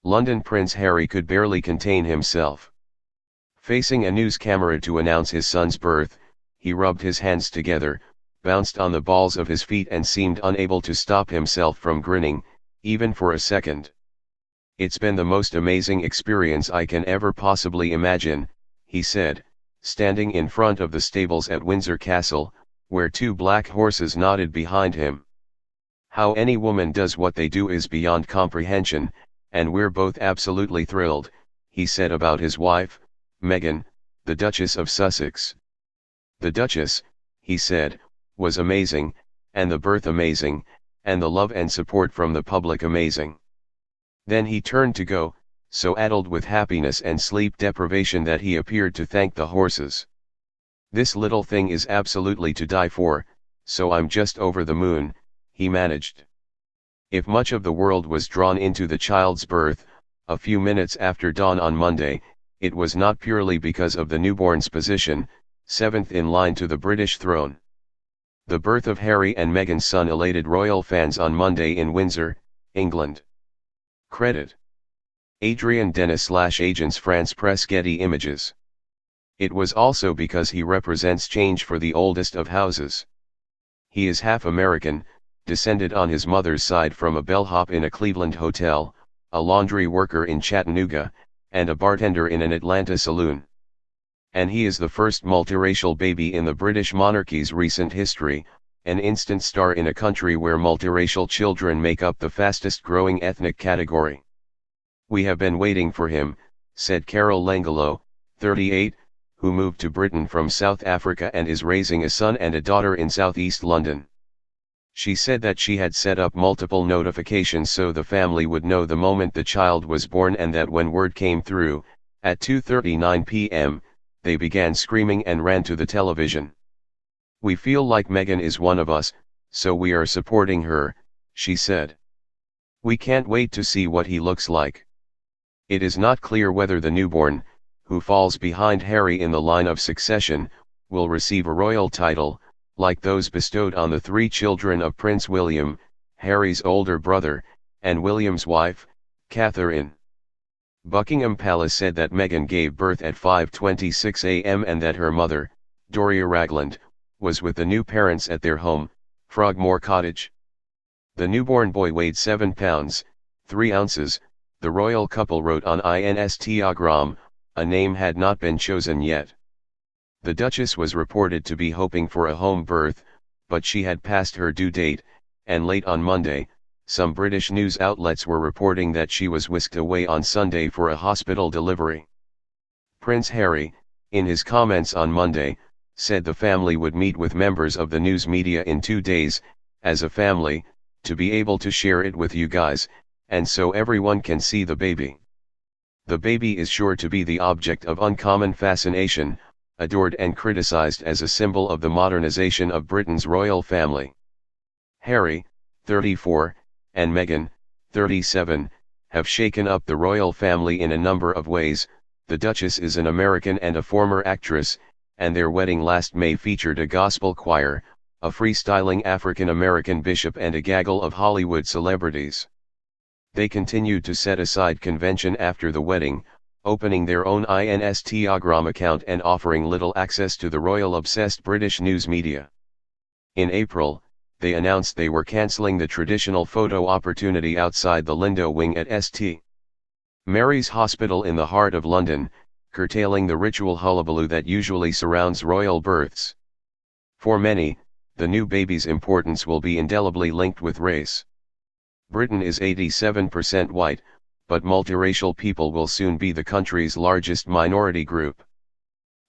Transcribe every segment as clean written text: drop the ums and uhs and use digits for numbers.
London Prince Harry could barely contain himself. Facing a news camera to announce his son's birth, he rubbed his hands together, bounced on the balls of his feet and seemed unable to stop himself from grinning, even for a second. "It's been the most amazing experience I can ever possibly imagine," he said, standing in front of the stables at Windsor Castle, where two black horses nodded behind him. "How any woman does what they do is beyond comprehension, and we're both absolutely thrilled," he said about his wife, Meghan, the Duchess of Sussex. "The Duchess," he said, "was amazing, and the birth amazing, and the love and support from the public amazing." Then he turned to go, so addled with happiness and sleep deprivation that he appeared to thank the horses. "This little thing is absolutely to die for, so I'm just over the moon," he managed. If much of the world was drawn into the child's birth, a few minutes after dawn on Monday, it was not purely because of the newborn's position, seventh in line to the British throne. The birth of Harry and Meghan's son elated royal fans on Monday in Windsor, England. Credit: Adrian Dennis/Agence France Presse Getty Images. It was also because he represents change for the oldest of houses. He is half American, descended on his mother's side from a bellhop in a Cleveland hotel, a laundry worker in Chattanooga, and a bartender in an Atlanta saloon. And he is the first multiracial baby in the British monarchy's recent history, an instant star in a country where multiracial children make up the fastest growing ethnic category. "We have been waiting for him," said Carol Langelo, 38, who moved to Britain from South Africa and is raising a son and a daughter in southeast London. She said that she had set up multiple notifications so the family would know the moment the child was born, and that when word came through, at 2:39 p.m., they began screaming and ran to the television. "We feel like Meghan is one of us, so we are supporting her," she said. "We can't wait to see what he looks like." It is not clear whether the newborn, who falls behind Harry in the line of succession, will receive a royal title, like those bestowed on the three children of Prince William, Harry's older brother, and William's wife, Catherine. Buckingham Palace said that Meghan gave birth at 5:26 a.m. and that her mother, Doria Ragland, was with the new parents at their home, Frogmore Cottage. The newborn boy weighed 7 pounds, 3 ounces, the royal couple wrote on Instagram. A name had not been chosen yet. The Duchess was reported to be hoping for a home birth, but she had passed her due date, and late on Monday, some British news outlets were reporting that she was whisked away on Sunday for a hospital delivery. Prince Harry, in his comments on Monday, said the family would meet with members of the news media in 2 days, as a family, to be able to share it with you guys, and so everyone can see the baby. "The baby is sure to be the object of uncommon fascination, adored and criticized as a symbol of the modernization of Britain's royal family." Harry, 34, and Meghan, 37, have shaken up the royal family in a number of ways. The Duchess is an American and a former actress, and their wedding last May featured a gospel choir, a freestyling African-American bishop and a gaggle of Hollywood celebrities. They continued to set aside convention after the wedding, opening their own Instagram account and offering little access to the royal-obsessed British news media. In April, they announced they were cancelling the traditional photo opportunity outside the Lindo wing at St. Mary's Hospital in the heart of London, curtailing the ritual hullabaloo that usually surrounds royal births. For many, the new baby's importance will be indelibly linked with race. Britain is 87% white, but multiracial people will soon be the country's largest minority group.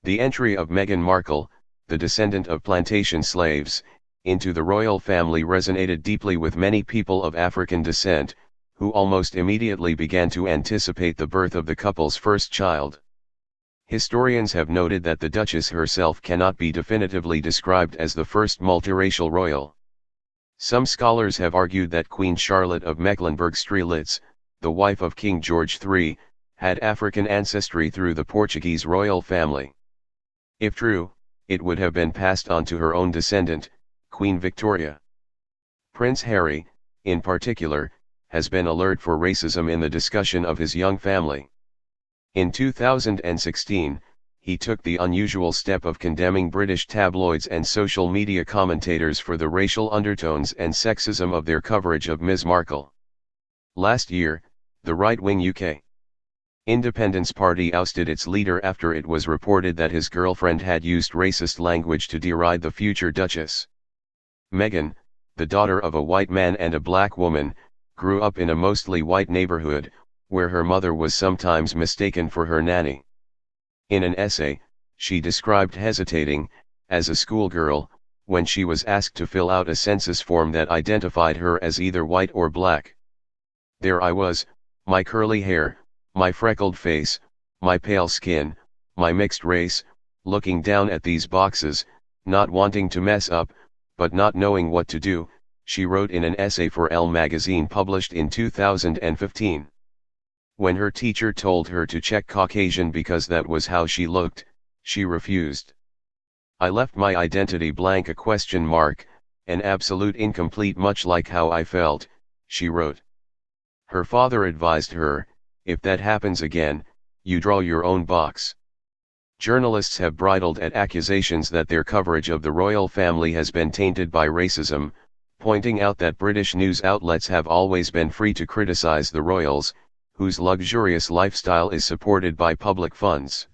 The entry of Meghan Markle, the descendant of plantation slaves, into the royal family resonated deeply with many people of African descent, who almost immediately began to anticipate the birth of the couple's first child. Historians have noted that the Duchess herself cannot be definitively described as the first multiracial royal. Some scholars have argued that Queen Charlotte of Mecklenburg-Strelitz, the wife of King George III, had African ancestry through the Portuguese royal family. If true, it would have been passed on to her own descendant, Queen Victoria. Prince Harry, in particular, has been alert for racism in the discussion of his young family. In 2016, he took the unusual step of condemning British tabloids and social media commentators for the racial undertones and sexism of their coverage of Ms. Markle. Last year, the right-wing UK Independence Party ousted its leader after it was reported that his girlfriend had used racist language to deride the future Duchess. Meghan, the daughter of a white man and a black woman, grew up in a mostly white neighborhood, where her mother was sometimes mistaken for her nanny. In an essay, she described hesitating, as a schoolgirl, when she was asked to fill out a census form that identified her as either white or black. There I was, my curly hair, my freckled face, my pale skin, my mixed race, looking down at these boxes, not wanting to mess up, but not knowing what to do, she wrote in an essay for Elle magazine published in 2015. When her teacher told her to check Caucasian because that was how she looked, she refused. I left my identity blank, a question mark, an absolute incomplete, much like how I felt, she wrote. Her father advised her, if that happens again, you draw your own box. Journalists have bridled at accusations that their coverage of the royal family has been tainted by racism, pointing out that British news outlets have always been free to criticize the royals, whose luxurious lifestyle is supported by public funds.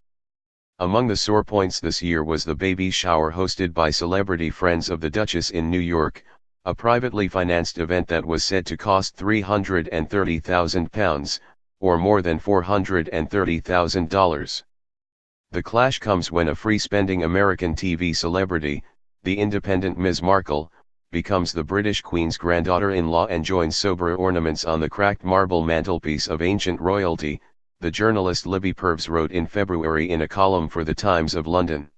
Among the sore points this year was the baby shower hosted by celebrity friends of the Duchess in New York, a privately financed event that was said to cost £330,000, or more than $430,000. The clash comes when a free-spending American TV celebrity, the independent Ms. Markle, becomes the British Queen's granddaughter-in-law and joins sober ornaments on the cracked marble mantelpiece of ancient royalty, the journalist Libby Purves wrote in February in a column for the Times of London.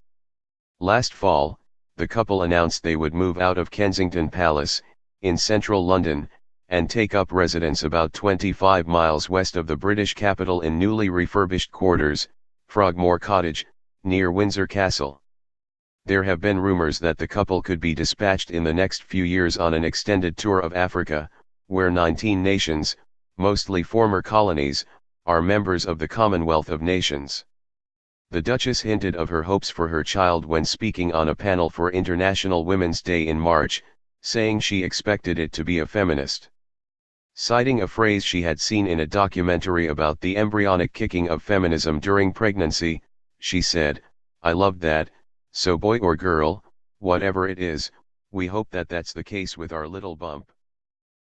Last fall, the couple announced they would move out of Kensington Palace, in central London, and take up residence about 25 miles west of the British capital in newly refurbished quarters, Frogmore Cottage, near Windsor Castle. There have been rumors that the couple could be dispatched in the next few years on an extended tour of Africa, where 19 nations, mostly former colonies, are members of the Commonwealth of Nations. The Duchess hinted of her hopes for her child when speaking on a panel for International Women's Day in March, saying she expected it to be a feminist. Citing a phrase she had seen in a documentary about the embryonic kicking of feminism during pregnancy, she said, "I loved that, so boy or girl, whatever it is, we hope that that's the case with our little bump."